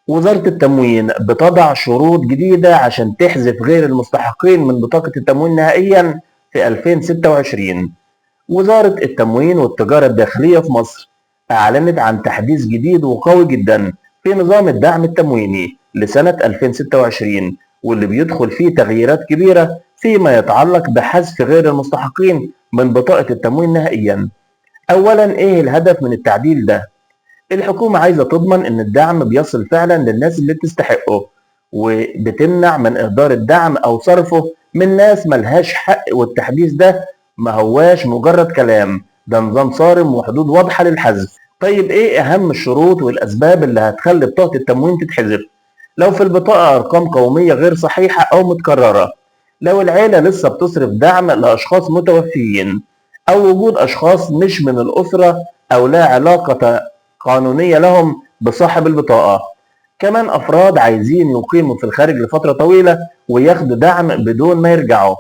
وزارة التموين بتضع شروط جديدة عشان تحذف غير المستحقين من بطاقة التموين نهائيا في 2026. وزارة التموين والتجارة الداخلية في مصر أعلنت عن تحديث جديد وقوي جدا في نظام الدعم التمويني لسنة 2026، واللي بيدخل فيه تغييرات كبيرة فيما يتعلق بحذف غير المستحقين من بطاقة التموين نهائيا. أولا، إيه الهدف من التعديل ده؟ الحكومة عايزة تضمن إن الدعم بيصل فعلا للناس اللي تستحقه، وبتمنع من إهدار الدعم أو صرفه من ناس ملهاش حق. والتحديث ده ما هواش مجرد كلام، ده نظام صارم وحدود واضحة للحذف. طيب إيه أهم الشروط والأسباب اللي هتخلي بطاقة التموين تتحذف؟ لو في البطاقة أرقام قومية غير صحيحة أو متكررة، لو العيلة لسه بتصرف دعم لأشخاص متوفيين، أو وجود أشخاص مش من الأسرة أو لا علاقة قانونية لهم بصاحب البطاقة. كمان أفراد عايزين يقيموا في الخارج لفترة طويلة وياخدوا دعم بدون ما يرجعوا.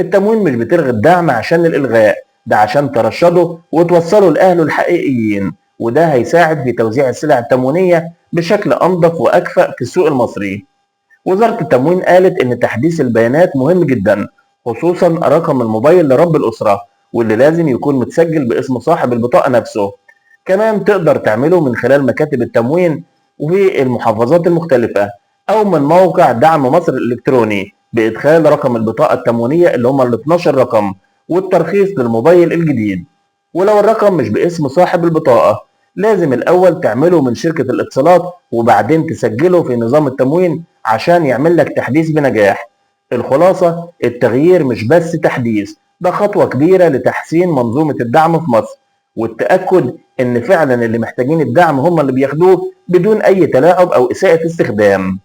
التموين مش بتلغي الدعم عشان الإلغاء، ده عشان ترشده وتوصله لأهله الحقيقيين، وده هيساعد في توزيع السلع التموينية بشكل أنظف وأكفأ في السوق المصري. وزارة التموين قالت إن تحديث البيانات مهم جدا، خصوصا رقم الموبايل لرب الأسرة، واللي لازم يكون متسجل باسم صاحب البطاقة نفسه. كمان تقدر تعمله من خلال مكاتب التموين وفي المحافظات المختلفة، أو من موقع دعم مصر الإلكتروني بإدخال رقم البطاقة التموينية اللي هم ال 12 رقم والترخيص للموبايل الجديد. ولو الرقم مش باسم صاحب البطاقة، لازم الأول تعمله من شركة الاتصالات وبعدين تسجله في نظام التموين عشان يعمل لك تحديث بنجاح. الخلاصة، التغيير مش بس تحديث، ده خطوة كبيرة لتحسين منظومة الدعم في مصر، والتأكد إن فعلا اللي محتاجين الدعم هم اللي بياخدوه بدون أي تلاعب أو إساءة استخدام.